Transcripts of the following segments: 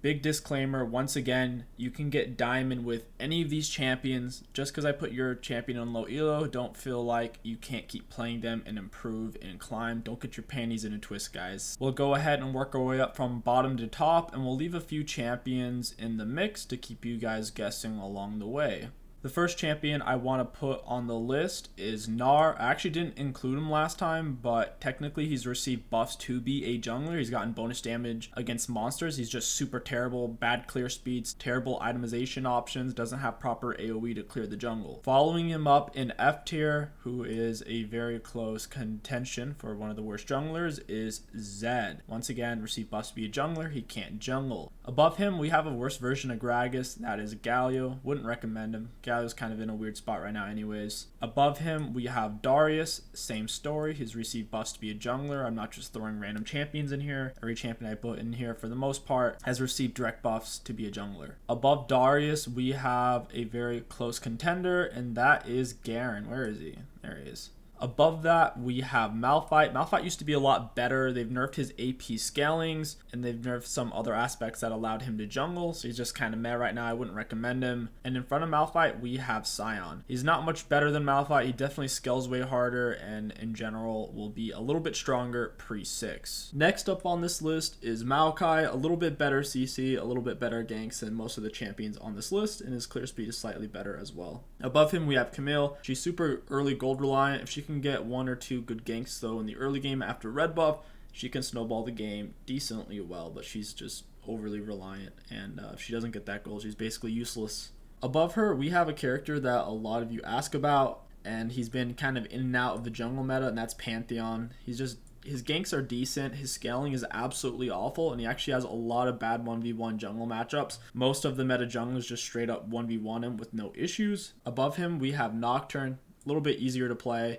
Big disclaimer, once again, you can get diamond with any of these champions. Just because I put your champion on low elo, don't feel like you can't keep playing them and improve and climb. Don't get your panties in a twist, guys. We'll go ahead and work our way up from bottom to top, and we'll leave a few champions in the mix to keep you guys guessing along the way. The first champion I want to put on the list is Gnar. I actually didn't include him last time, but technically he's received buffs to be a jungler. He's gotten bonus damage against monsters. He's just super terrible, bad clear speeds, terrible itemization options, doesn't have proper AoE to clear the jungle. Following him up in F tier, who is a very close contention for one of the worst junglers, is Zed. Once again, received buffs to be a jungler. He can't jungle. Above him, we have a worse version of Gragas. That is Galio. Wouldn't recommend him. Galio's kind of in a weird spot right now anyways. Above him, we have Darius. Same story. He's received buffs to be a jungler. I'm not just throwing random champions in here. Every champion I put in here, for the most part, has received direct buffs to be a jungler. Above Darius, we have a very close contender, and that is Garen. Where is he? There he is. Above that, we have Malphite. Malphite used to be a lot better. They've nerfed his AP scalings, and they've nerfed some other aspects that allowed him to jungle, so he's just kind of meh right now. I wouldn't recommend him. And in front of Malphite, we have Sion. He's not much better than Malphite. He definitely scales way harder, and in general will be a little bit stronger pre-6. Next up on this list is Maokai. A little bit better CC, a little bit better ganks than most of the champions on this list, and his clear speed is slightly better as well. Above him, we have Camille. She's super early gold reliant. If she can get 1 or 2 good ganks though in the early game after red buff, she can snowball the game decently well, but she's just overly reliant, and if she doesn't get that gold, she's basically useless. Above her, we have a character that a lot of you ask about, and he's been kind of in and out of the jungle meta, and that's Pantheon. His ganks are decent, his scaling is absolutely awful, and he actually has a lot of bad 1v1 jungle matchups. Most of the meta junglers just straight up 1v1 him with no issues. Above him, we have Nocturne, a little bit easier to play,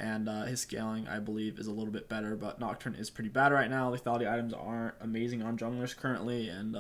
and his scaling, I believe, is a little bit better, but Nocturne is pretty bad right now. Lethality items aren't amazing on junglers currently, and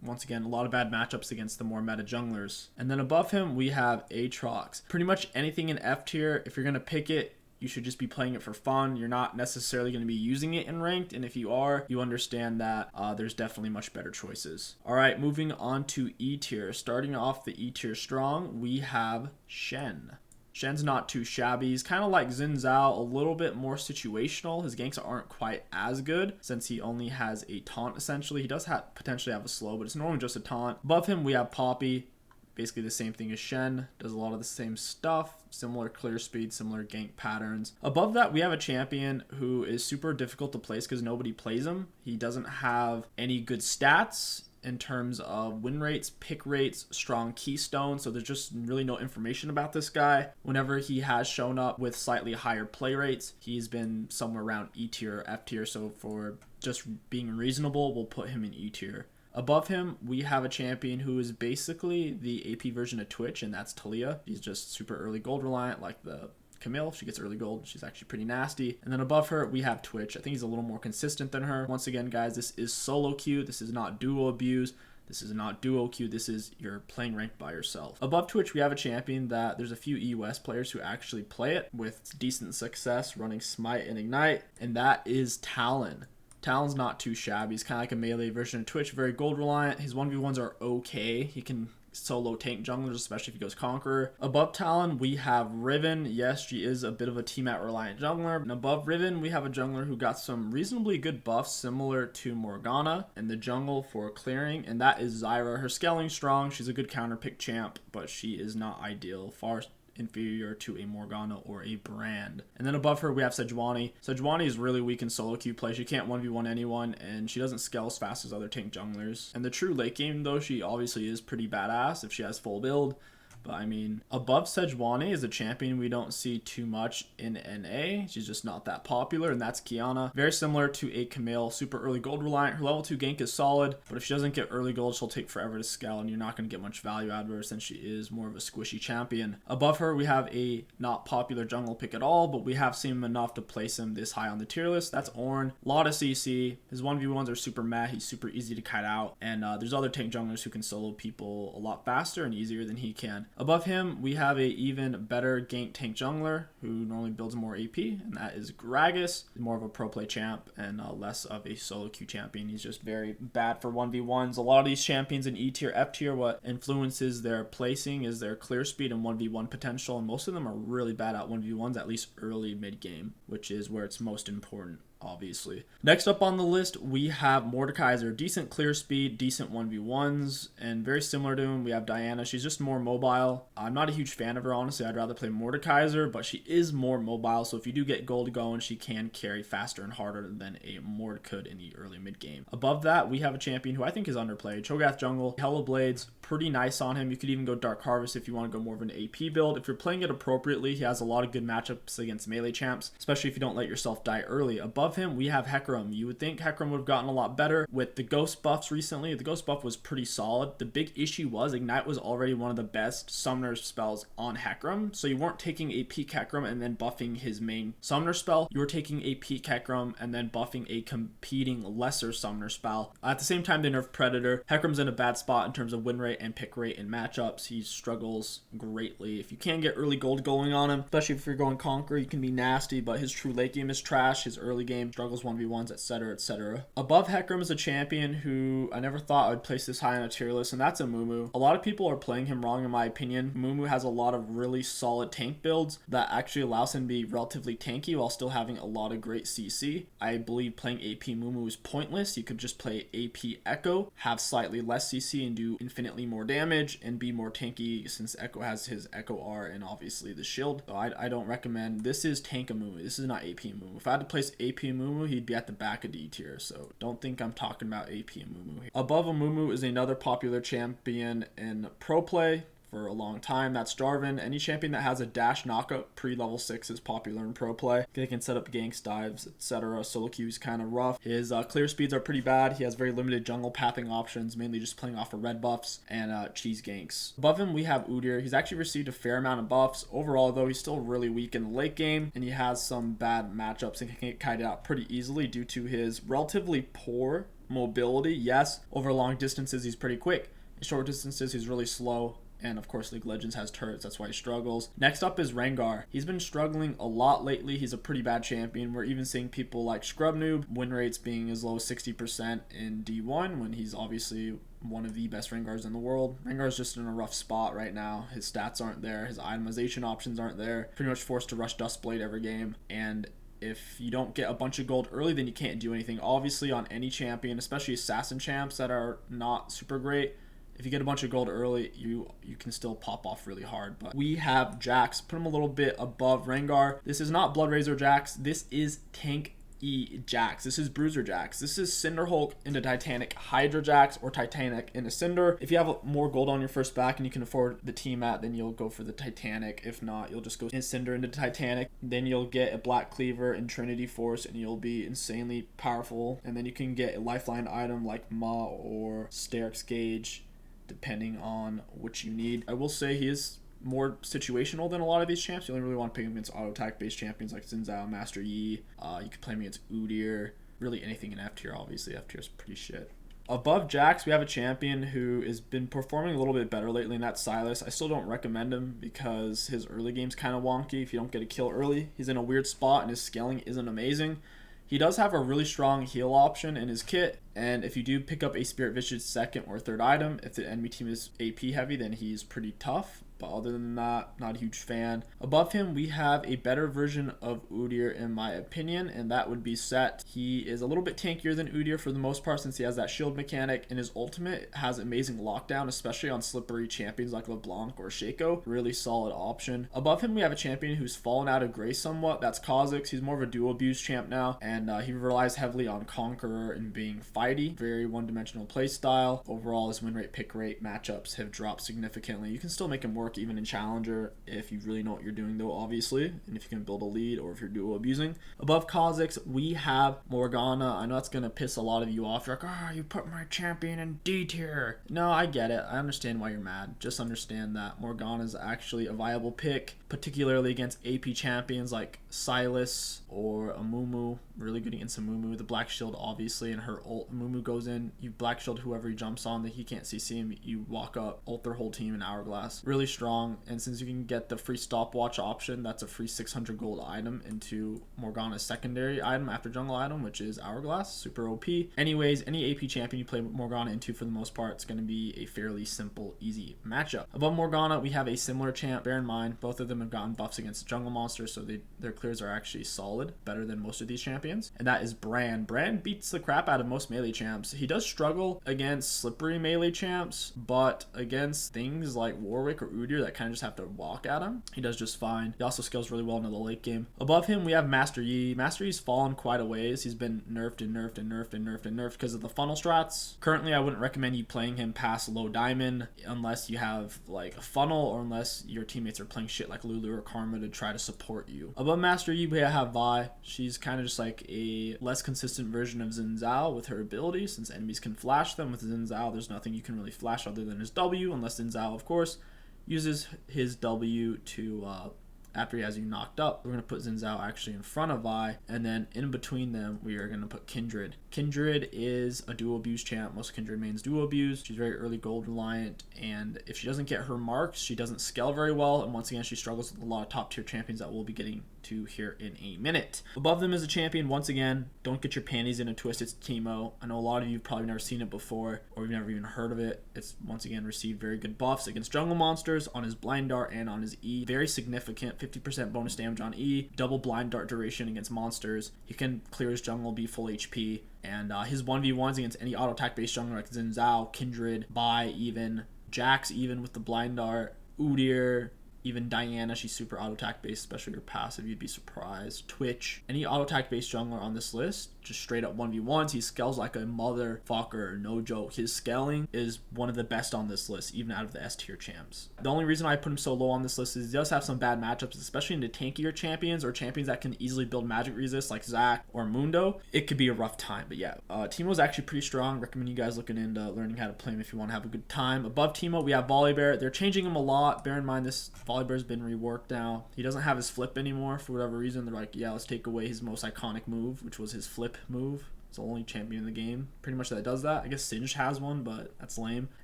once again, a lot of bad matchups against the more meta junglers. And then above him, we have Aatrox. Pretty much anything in F tier, if you're going to pick it, you should just be playing it for fun. You're not necessarily going to be using it in ranked, and if you are, you understand that there's definitely much better choices. All right, moving on to E tier. Starting off the E tier strong, we have Shen. Shen's not too shabby. He's kind of like Xin Zhao, a little bit more situational. His ganks aren't quite as good since he only has a taunt essentially. He does potentially have a slow, but it's normally just a taunt. Above him, we have Poppy. Basically the same thing as Shen. Does a lot of the same stuff. Similar clear speed, similar gank patterns. Above that, we have a champion who is super difficult to place because nobody plays him. He doesn't have any good stats in terms of win rates, pick rates, strong keystone, so there's just really no information about this guy. Whenever he has shown up with slightly higher play rates, he's been somewhere around E tier, F tier, so for just being reasonable, we'll put him in E tier. Above him, we have a champion who is basically the AP version of Twitch, and that's Talia. He's just super early gold reliant, like the Camille. She gets early gold. She's actually pretty nasty. And then above her, we have Twitch. I think he's a little more consistent than her. Once again, guys, this is solo queue. This is not duo abuse. This is not duo queue. This is you're playing ranked by yourself. Above Twitch, we have a champion that there's a few EUS players who actually play it with decent success running Smite and Ignite, and that is Talon. Talon's not too shabby. He's kind of like a melee version of Twitch, very gold reliant. His 1v1s are okay. He can solo tank junglers, especially if he goes Conqueror. Above Talon, we have Riven. Yes, she is a bit of a T-Mat reliant jungler. And above Riven, we have a jungler who got some reasonably good buffs similar to Morgana in the jungle for clearing, and that is Zyra. Her scaling's strong. She's a good counter pick champ, but she is not ideal. Far inferior to a Morgana or a Brand. And then above her, we have Sejuani. Sejuani is really weak in solo queue play. She can't 1v1 anyone, and she doesn't scale as fast as other tank junglers. And the true late game, though, she obviously is pretty badass if she has full build. But I mean, above Sejuani is a champion we don't see too much in NA. She's just not that popular, and that's Qiyana. Very similar to a Camille, super early gold reliant. Her level 2 gank is solid, but if she doesn't get early gold, she'll take forever to scale, and you're not going to get much value out of her since she is more of a squishy champion. Above her, we have a not popular jungle pick at all, but we have seen him enough to place him this high on the tier list. That's Ornn. A lot of CC. His 1v1s are super meh. He's super easy to kite out, and there's other tank junglers who can solo people a lot faster and easier than he can. Above him, we have a even better gank tank jungler who normally builds more AP, and that is Gragas, more of a pro play champ and less of a solo queue champion. He's just very bad for 1v1s. A lot of these champions in E tier, F tier, what influences their placing is their clear speed and 1v1 potential, and most of them are really bad at 1v1s, at least early mid game, which is where it's most important, obviously. Next up on the list, we have Mordekaiser. Decent clear speed, decent 1v1s, and very similar to him, we have Diana. She's just more mobile. I'm not a huge fan of her, honestly. I'd rather play Mordekaiser, but she is more mobile, so if you do get gold going, she can carry faster and harder than a Mord could in the early mid game. Above that, we have a champion who I think is underplayed. Cho'Gath jungle, Hello Blades, pretty nice on him. You could even go Dark Harvest if you want to go more of an AP build. If you're playing it appropriately, he has a lot of good matchups against melee champs, especially if you don't let yourself die early. Above him, we have Hecarim. You would think Hecarim would have gotten a lot better with the ghost buffs recently. The ghost buff was pretty solid. The big issue was Ignite was already one of the best summoner spells on Hecarim, so you weren't taking a peak Hecarim and then buffing his main summoner spell. You were taking a peak Hecarim and then buffing a competing lesser summoner spell. At the same time, they nerfed Predator. Hecarim's in a bad spot in terms of win rate and pick rate in matchups. He struggles greatly. If you can get early gold going on him, especially if you're going Conquer, you can be nasty, but his true late game is trash. His early game struggles 1v1s, etc., etc. Above Hecarim is a champion who I never thought I would place this high on a tier list, and that's Amumu. A lot of people are playing him wrong in my opinion. Amumu has a lot of really solid tank builds that actually allows him to be relatively tanky while still having a lot of great CC. I believe playing AP Amumu is pointless. You could just play AP Echo, have slightly less CC and do infinitely more damage and be more tanky since Echo has his Echo R and obviously the shield. So I don't recommend. This is tank Amumu. This is not AP Amumu. If I had to place AP Amumu, he'd be at the back of D tier, so don't think I'm talking about AP Amumu here. Above Amumu is another popular champion in pro play for a long time. That's Jarvan. Any champion that has a dash knockup pre-level 6 is popular in pro play. They can set up ganks, dives, etc. Solo queue is kind of rough. His clear speeds are pretty bad. He has very limited jungle pathing options, mainly just playing off of red buffs and cheese ganks. Above him, we have 𝐒𝐻𝐿. He's actually received a fair amount of buffs. Overall, though, he's still really weak in the late game, and he has some bad matchups and can get kited out pretty easily due to his relatively poor mobility. Yes, over long distances, he's pretty quick. In short distances, he's really slow. And of course, League of Legends has turrets, that's why he struggles. Next up is Rengar. He's been struggling a lot lately. He's a pretty bad champion. We're even seeing people like Scrubnoob, win rates being as low as 60% in D1 when he's obviously one of the best Rengars in the world. Rengar's just in a rough spot right now. His stats aren't there. His itemization options aren't there. Pretty much forced to rush Dustblade every game. And if you don't get a bunch of gold early, then you can't do anything. Obviously, on any champion, especially assassin champs that are not super great, if you get a bunch of gold early, you can still pop off really hard. But we have Jax. Put him a little bit above Rengar. This is not Bloodrazor Jax. This is Tank E Jax. This is Bruiser Jax. This is Cinder Hulk into Titanic Hydra Jax or Titanic into Cinder. If you have more gold on your first back and you can afford the team at, then you'll go for the Titanic. If not, you'll just go in Cinder into Titanic. Then you'll get a Black Cleaver and Trinity Force and you'll be insanely powerful. And then you can get a lifeline item like Ma or Sterix Gauge, depending on what you need. I will say he is more situational than a lot of these champs. You only really want to pick him against auto attack based champions like Xin Zhao, Master Yi. You could play him against 𝐒𝐻𝐿. Really anything in F tier, obviously. F tier is pretty shit. Above Jax, we have a champion who has been performing a little bit better lately, and that's Silas. I still don't recommend him because his early game's kind of wonky. If you don't get a kill early, he's in a weird spot and his scaling isn't amazing. He does have a really strong heal option in his kit, and if you do pick up a Spirit Visage second or third item, if the enemy team is AP heavy, then he's pretty tough. But other than that, not a huge fan. Above him, we have a better version of 𝐒𝐻𝐿 in my opinion, and that would be Set. He is a little bit tankier than 𝐒𝐻𝐿 for the most part since he has that shield mechanic, and his ultimate has amazing lockdown, especially on slippery champions like LeBlanc or Shaco. Really solid option. Above him, we have a champion who's fallen out of grace somewhat. That's 𝐒𝐿. He's more of a dual abuse champ now, and he relies heavily on Conqueror and being fighty. Very one-dimensional play style. Overall, his win rate, pick rate, matchups have dropped significantly. You can still make him work even in Challenger if you really know what you're doing though, obviously, and if you can build a lead or if you're dual abusing. Above 𝐒𝐿, we have Morgana. I know that's going to piss a lot of you off. You're like, oh, you put my champion in D tier. No, I get it. I understand why you're mad. Just understand that Morgana is actually a viable pick, particularly against AP champions like Sylas or a Mumu, really good against a Mumu. The Black Shield, obviously, and her ult. Mumu goes in, you Black Shield whoever he jumps on that he can't CC him, you walk up, ult their whole team in Hourglass. Really strong, and since you can get the free stopwatch option, that's a free 600 gold item into Morgana's secondary item after jungle item, which is Hourglass. Super OP. Anyways, any AP champion you play Morgana into, for the most part, it's going to be a fairly simple, easy matchup. Above Morgana, we have a similar champ. Bear in mind, both of them have gotten buffs against jungle monsters, so their clears are actually solid, better than most of these champions, and that is Bran. Bran beats the crap out of most melee champs. He does struggle against slippery melee champs, but against things like Warwick or Udyr that kind of just have to walk at him, he does just fine. He also scales really well into the late game. Above him, we have Master Yi. Master Yi's fallen quite a ways. He's been nerfed and nerfed and nerfed and nerfed and nerfed because of the funnel strats. Currently, I wouldn't recommend you playing him past low diamond unless you have like a funnel, or unless your teammates are playing shit like Lulu or Karma to try to support you. Above Master Yi, we have Vi. She's kind of just like a less consistent version of Xin Zhao with her ability, since enemies can flash them. With Xin Zhao, there's nothing you can really flash other than his W, unless Xin Zhao, of course, uses his W to after he has you knocked up. We're going to put Xin Zhao actually in front of Vi, and then in between them, we are going to put Kindred. Kindred is a duo abuse champ. Most Kindred mains duo abuse. She's very early gold reliant, and if she doesn't get her marks, she doesn't scale very well, and once again, she struggles with a lot of top tier champions that we'll be getting to here in a minute. Above them is a champion, once again, don't get your panties in a twist, it's Teemo. I know a lot of you have probably never seen it before, or you've never even heard of it. It's once again received very good buffs against jungle monsters on his blind dart and on his E. Very significant, 50% bonus damage on E, double blind dart duration against monsters. He can clear his jungle, be full HP, and his 1v1s against any auto attack based jungler like Xin Zhao, Kindred, Bai, even Jax, even with the blind dart, Udyr, even Diana, she's super auto attack based, especially her passive, you'd be surprised. Twitch, any auto attack based jungler on this list, just straight up 1v1s. He scales like a motherfucker, no joke. His scaling is one of the best on this list, even out of the S tier champs. The only reason I put him so low on this list is he does have some bad matchups, especially into tankier champions or champions that can easily build magic resist like Zac or Mundo. It could be a rough time, but yeah, Teemo's actually pretty strong. Recommend you guys looking into learning how to play him if you want to have a good time. Above Teemo, we have Volibear. They're changing him a lot. Bear in mind, this Volibear's been reworked now. He doesn't have his flip anymore for whatever reason. They're like, yeah, let's take away his most iconic move, which was his flip move. It's the only champion in the game pretty much that does that. I guess Singed has one, but that's lame.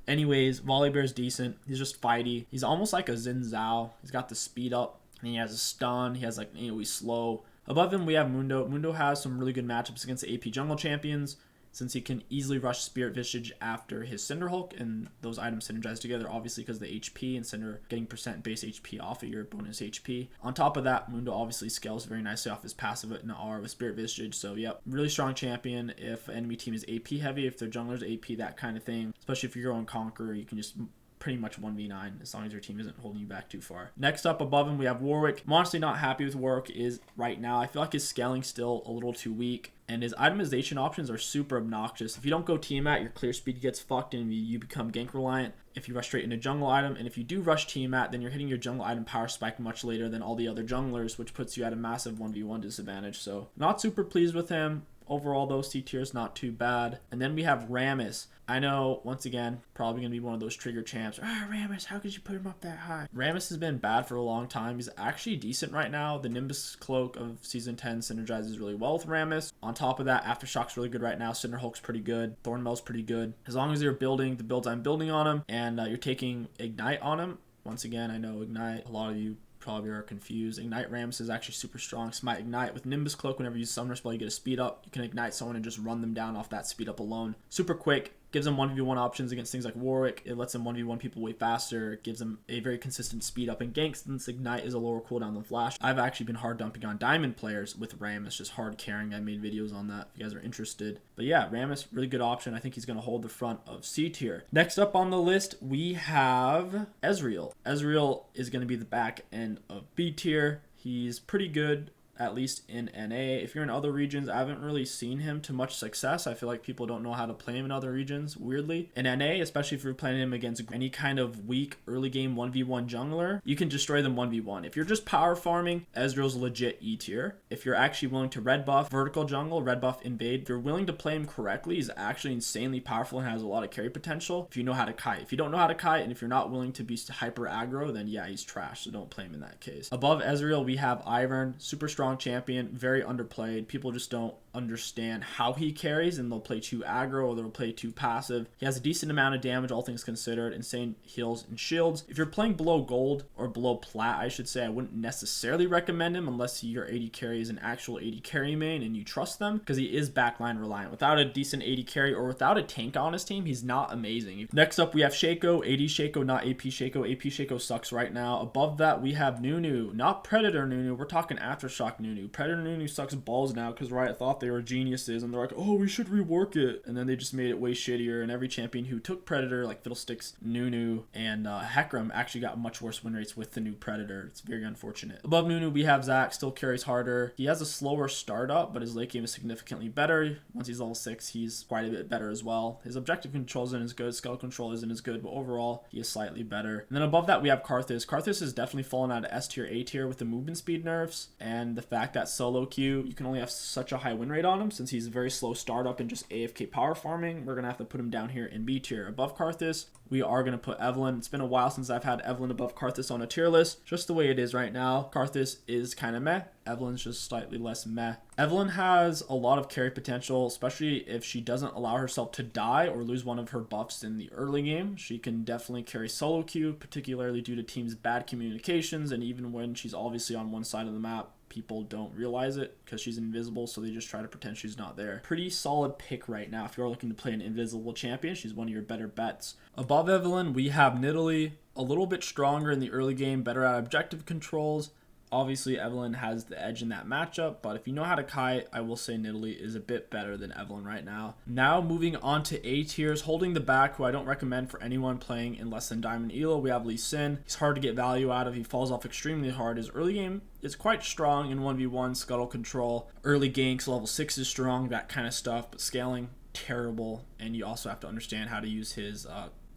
Anyways, Volibear's decent. He's just fighty. He's almost like a Xin Zhao. He's got the speed up, and he has a stun. He has like AoE slow. Above him, we have Mundo. Mundo has some really good matchups against the AP jungle champions, since he can easily rush Spirit Visage after his Cinder Hulk, and those items synergize together, obviously because of the HP and Cinder getting percent base HP off of your bonus HP. On top of that, Mundo obviously scales very nicely off his passive in R with Spirit Visage, so yep, really strong champion if enemy team is AP heavy, if their jungler's AP, that kind of thing. Especially if you're going Conqueror, you can just pretty much 1v9 as long as your team isn't holding you back too far. Next up above him, we have Warwick. I'm honestly not happy with Warwick is right now. I feel like his scaling's still a little too weak, and his itemization options are super obnoxious. If you don't go Tiamat, your clear speed gets fucked and you become gank reliant if you rush straight into jungle item, and if you do rush Tiamat, then you're hitting your jungle item power spike much later than all the other junglers, which puts you at a massive 1v1 disadvantage. So not super pleased with him. Overall, though, C tier is not too bad. And then we have Rammus. I know, once again, probably going to be one of those trigger champs. Rammus, how could you put him up that high? Rammus has been bad for a long time. He's actually decent right now. The Nimbus Cloak of Season 10 synergizes really well with Rammus. On top of that, Aftershock's really good right now. Cinder Hulk's pretty good. Thornmail's pretty good. As long as you're building the builds I'm building on him, and you're taking Ignite on him. Once again, I know Ignite, a lot of you probably are confused. Ignite Rammus is actually super strong. Smite Ignite with Nimbus Cloak. Whenever you use Summoner Spell, you get a speed up. You can ignite someone and just run them down off that speed up alone. Super quick. Gives them 1v1 options against things like Warwick. It lets them 1v1 people way faster. It gives them a very consistent speed up in ganks, since Ignite is a lower cooldown than Flash. I've actually been hard dumping on Diamond players with Rammus, just hard carrying. I made videos on that if you guys are interested. But yeah, Rammus, really good option. I think he's going to hold the front of C tier. Next up on the list, we have Ezreal. Ezreal is going to be the back end of B tier. He's pretty good, at least in NA. If you're in other regions, I haven't really seen him to much success. I feel like people don't know how to play him in other regions, weirdly. In NA, especially if you're playing him against any kind of weak early game 1v1 jungler, you can destroy them 1v1. If you're just power farming, Ezreal's legit E tier. If you're actually willing to red buff vertical jungle, red buff invade, if you're willing to play him correctly, he's actually insanely powerful and has a lot of carry potential if you know how to kite. If you don't know how to kite, and if you're not willing to be hyper aggro, then yeah, he's trash, so don't play him in that case. Above Ezreal, we have Ivern, super strong strong champion, very underplayed. People just don't understand how he carries, and they'll play too aggro or they'll play too passive. He has a decent amount of damage, all things considered, insane heals and shields. If you're playing below gold, or below plat, I should say, I wouldn't necessarily recommend him unless your AD carry is an actual AD carry main and you trust them, because he is backline reliant. Without a decent AD carry or without a tank on his team, he's not amazing. Next up, we have 𝐒𝐂𝐂𝐂, AD 𝐒𝐂𝐂𝐂, not AP 𝐒𝐂𝐂. AP 𝐒𝐂𝐂 sucks right now. Above that, we have Nunu, not Predator Nunu. We're talking Aftershock Nunu. Predator Nunu sucks balls now because Riot thought they were geniuses and they're like, oh, we should rework it. And then they just made it way shittier. And every champion who took Predator, like 𝐒𝐿𝐿𝐿𝐿𝐿𝐿, Nunu, and Hecarim, actually got much worse win rates with the new Predator. It's very unfortunate. Above Nunu, we have Zac, still carries harder. He has a slower startup, but his late game is significantly better. Once he's level 6, he's quite a bit better as well. His objective control isn't as good. Skill control isn't as good, but overall, he is slightly better. And then above that, we have 𝐒𝐻. 𝐒𝐻 has definitely fallen out of S tier, A tier with the movement speed nerfs, and the fact that solo queue, you can only have such a high win rate on him since he's a very slow startup and just AFK power farming. We're going to have to put him down here in B tier. Above 𝐒𝐻, we are going to put Evelynn. It's been a while since I've had Evelynn above 𝐒𝐻 on a tier list. Just the way it is right now. 𝐒𝐻 is kind of meh. Evelynn's just slightly less meh. Evelynn has a lot of carry potential, especially if she doesn't allow herself to die or lose one of her buffs in the early game. She can definitely carry solo queue, particularly due to teams' bad communications, and even when she's obviously on one side of the map, people don't realize it because she's invisible, so they just try to pretend she's not there. Pretty solid pick right now. If you're looking to play an invisible champion, she's one of your better bets. Above Evelynn, we have Nidalee, a little bit stronger in the early game, better at objective controls. Obviously, Evelynn has the edge in that matchup, but if you know how to kite, I will say Nidalee is a bit better than Evelynn right now. Now, moving on to A tiers, holding the back, who I don't recommend for anyone playing in less than Diamond Elo, we have Lee Sin. He's hard to get value out of. He falls off extremely hard. His early game is quite strong in 1v1, scuttle control. Early ganks, level 6 is strong, that kind of stuff, but scaling, terrible. And you also have to understand how to use his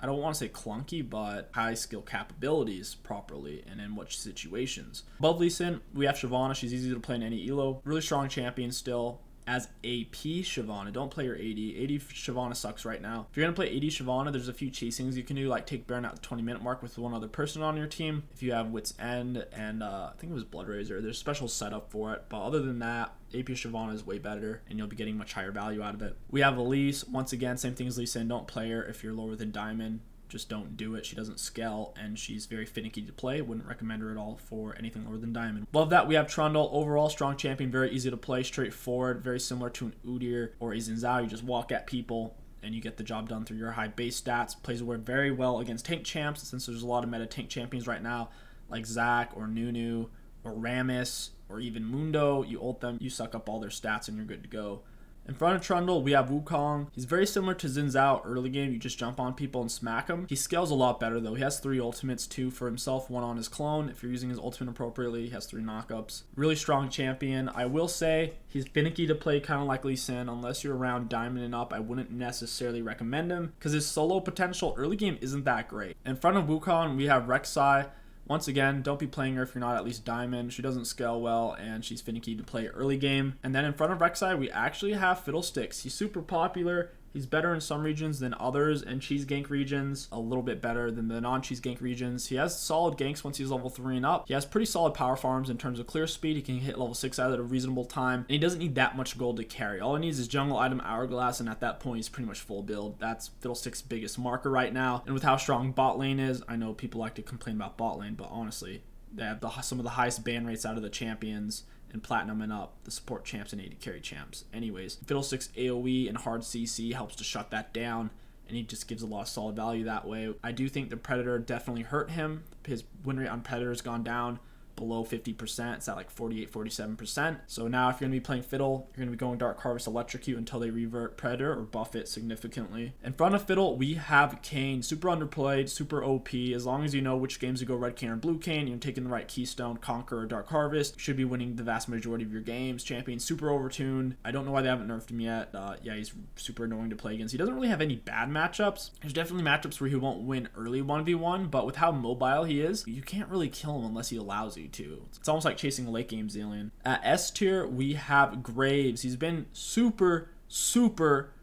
I don't want to say clunky, but high skill capabilities properly and in which situations. Above Lee Sin, we have Shyvana. She's easy to play in any elo. Really strong champion still. As AP Shyvana, don't play your AD. AD Shyvana sucks right now. If you're going to play AD Shyvana, there's a few chasings you can do, like take Baron at the 20-minute mark with one other person on your team. If you have Wit's End and I think it was Blood Razor, there's a special setup for it. But other than that, AP Shyvana is way better, and you'll be getting much higher value out of it. We have Elise. Once again, same thing as Lee Sin. Don't play her if you're lower than Diamond. Just don't do it. She doesn't scale, and she's very finicky to play. Wouldn't recommend her at all for anything lower than Diamond. Above that, we have Trundle. Overall, strong champion, very easy to play, straightforward, very similar to an Udyr or a Xin Zhao. You just walk at people, and you get the job done through your high base stats. Plays very well against tank champs, since there's a lot of meta tank champions right now, like Zac or Nunu or Rammus or even Mundo. You ult them, you suck up all their stats, and you're good to go. In front of Trundle, we have Wukong. He's very similar to Xin Zhao early game. You just jump on people and smack them. He scales a lot better, though. He has 3 ultimates, 2 for himself, 1 on his clone. If you're using his ultimate appropriately, he has 3 knockups. Really strong champion. I will say he's finicky to play, kind of like Lee Sin. Unless you're around Diamond and up, I wouldn't necessarily recommend him because his solo potential early game isn't that great. In front of Wukong, we have Rek'Sai. Once again, don't be playing her if you're not at least Diamond. She doesn't scale well, and she's finicky to play early game. And then in front of Rek'Sai, we actually have 𝐒𝐿𝐿𝐿𝐿. He's super popular. He's better in some regions than others, and cheese gank regions a little bit better than the non-cheese gank regions. He has solid ganks once he's level 3 and up. He has pretty solid power farms in terms of clear speed. He can hit level 6 out at a reasonable time, and he doesn't need that much gold to carry. All he needs is jungle item Hourglass, and at that point, he's pretty much full build. That's 𝐒𝐿𝐿𝐿's biggest marker right now. And with how strong bot lane is, I know people like to complain about bot lane, but honestly, they have some of the highest ban rates out of the champions and platinum and up, the support champs and AD carry champs. Anyways, 𝐒𝐿𝐿𝐿𝐿 AoE and hard CC helps to shut that down, and he just gives a lot of solid value that way. I do think the Predator definitely hurt him. His win rate on Predator has gone down below 50%. It's at like 48-47%. So now if you're going to be playing Fiddle, you're going to be going Dark Harvest Electrocute until they revert Predator or buff it significantly. In front of Fiddle, we have Kayn. Super underplayed, super OP. As long as you know which games to go Red Kayn or Blue Kayn, you're taking the right Keystone, Conquer, or Dark Harvest, you should be winning the vast majority of your games. Champion super overtuned. I don't know why they haven't nerfed him yet. Yeah, he's super annoying to play against. He doesn't really have any bad matchups. There's definitely matchups where he won't win early 1v1, but with how mobile he is, you can't really kill him unless he allows you to. It's almost like chasing a late game Zillion. At S tier, we have Graves. He's been super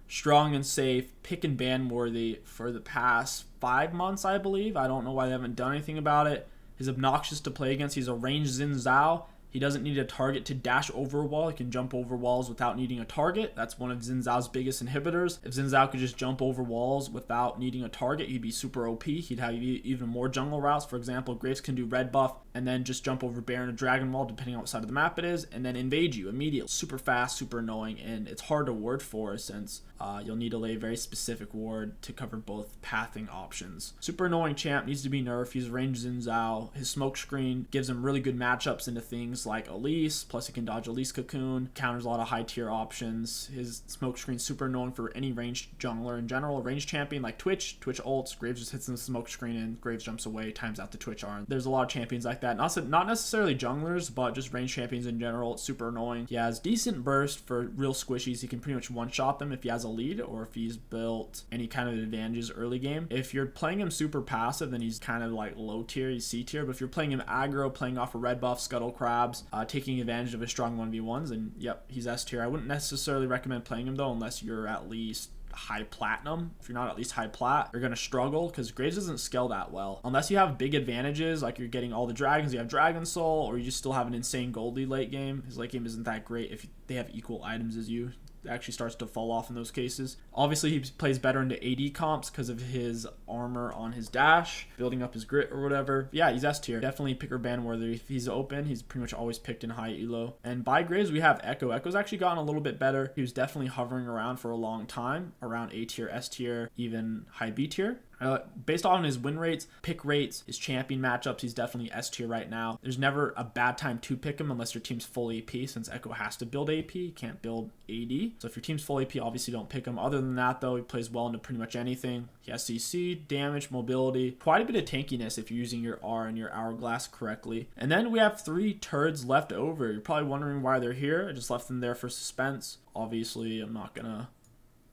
strong and safe, pick and ban worthy for the past 5 months, I believe. I don't know why they haven't done anything about it. He's obnoxious to play against. He's a ranged Xin Zhao, He doesn't need a target to dash over a wall. He can jump over walls without needing a target. That's one of Xin Zhao's biggest inhibitors. If Xin Zhao could just jump over walls without needing a target, he'd be super OP. He'd have even more jungle routes. For example, Graves can do red buff and then just jump over Baron or Dragon Wall, depending on what side of the map it is, and then invade you immediately. Super fast, super annoying, and it's hard to ward for since you'll need to lay a very specific ward to cover both pathing options. Super annoying champ, needs to be nerfed. He's ranged Xin Zhao. His smoke screen gives him really good matchups into things like Elise, plus he can dodge Elise Cocoon, counters a lot of high tier options. His smoke screen super annoying for any ranged jungler in general. A ranged champion like Twitch ults, Graves just hits in the smoke screen and Graves jumps away, times out the Twitch arm. There's a lot of champions like that. Not necessarily junglers, but just ranged champions in general. It's super annoying. He has decent burst for real squishies. He can pretty much one-shot them if he has a lead or if he's built any kind of advantages early game. If you're playing him super passive, then he's kind of like low tier, he's C tier. But if you're playing him aggro, playing off a red buff, scuttle crabs, taking advantage of his strong 1v1s, and yep, he's S tier. I wouldn't necessarily recommend playing him though unless you're at least high platinum. If you're not at least high plat, you're gonna struggle because Graves doesn't scale that well unless you have big advantages, like you're getting all the dragons, you have Dragon Soul, or you just still have an insane gold lead late game. His late game isn't that great if they have equal items as you. Actually starts to fall off in those cases. Obviously he plays better into AD comps because of his armor on his dash, building up his grit or whatever. Yeah, he's S tier. Definitely pick or ban worthy. If he's open, he's pretty much always picked in high elo. And by Graves we have Echo. Echo's actually gotten a little bit better. He was definitely hovering around for a long time, around A tier, S tier, even high B tier. Based on his win rates, pick rates, his champion matchups, he's definitely S tier right now. There's never a bad time to pick him unless your team's full AP, since Echo has to build AP, he can't build AD. So if your team's full AP, obviously don't pick him. Other than that though, he plays well into pretty much anything. He has CC, damage, mobility, quite a bit of tankiness if you're using your R and your hourglass correctly. And then we have 3 turds left over. You're probably wondering why they're here. I just left them there for suspense. Obviously, I'm not gonna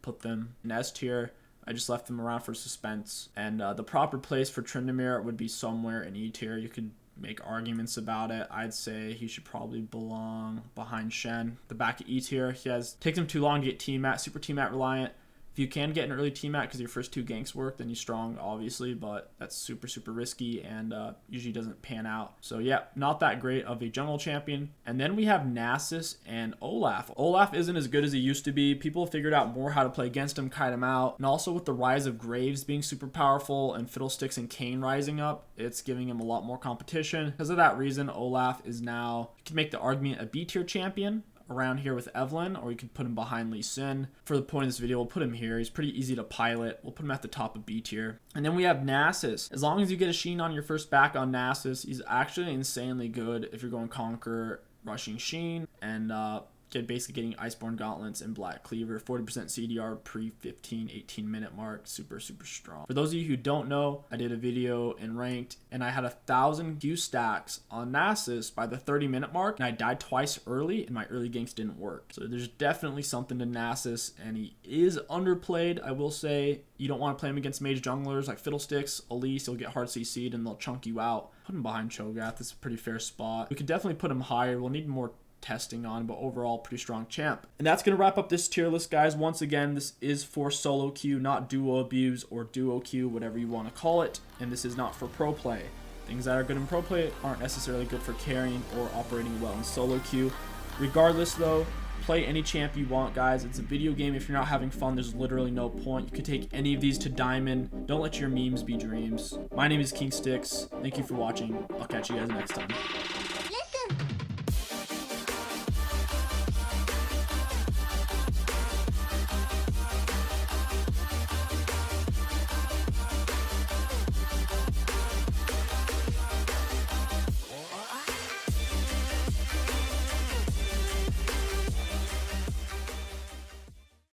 put them in S tier. I just left them around for suspense. And the proper place for Tryndamere would be somewhere in E tier. You could make arguments about it. I'd say he should probably belong behind Shen. The back of E tier, takes him too long to get T-Mat, super T-Mat reliant. If you can get an early T-Mat because your first 2 ganks work, then he's strong, obviously, but that's super, super risky and usually doesn't pan out. So yeah, not that great of a jungle champion. And then we have Nasus and Olaf. Olaf isn't as good as he used to be. People figured out more how to play against him, kite him out. And also with the rise of Graves being super powerful and Fiddlesticks and Kayn rising up, it's giving him a lot more competition. Because of that reason, Olaf is now, you can make the argument, a B tier champion around here with Evelynn, or you could put him behind Lee Sin. For the point of this video, we'll put him here. He's pretty easy to pilot. We'll put him at the top of B tier. And then we have Nasus. As long as you get a Sheen on your first back on Nasus, he's actually insanely good if you're going Conquer, rushing Sheen, and basically getting Iceborne Gauntlets and Black Cleaver. 40% CDR pre 15-18 minute mark. Super, super strong. For those of you who don't know, I did a video in ranked and I had 1,000 Q stacks on Nasus by the 30-minute mark, and I died twice early and my early ganks didn't work. So there's definitely something to Nasus, and he is underplayed. I will say you don't want to play him against mage junglers like Fiddlesticks, Elise. He'll get hard CC'd and they'll chunk you out. Put him behind Cho'Gath. That's a pretty fair spot. We could definitely put him higher. We'll need more testing on, but overall pretty strong champ. And that's going to wrap up this tier list, guys. Once again, this is for solo queue, not duo abuse or duo queue, whatever you want to call it, and this is not for pro play. Things that are good in pro play aren't necessarily good for carrying or operating well in solo queue. Regardless though, play any champ you want, guys. It's a video game. If you're not having fun, there's literally no point. You could take any of these to diamond. Don't let your memes be dreams. My name is KingStix. Thank you for watching. I'll catch you guys next time.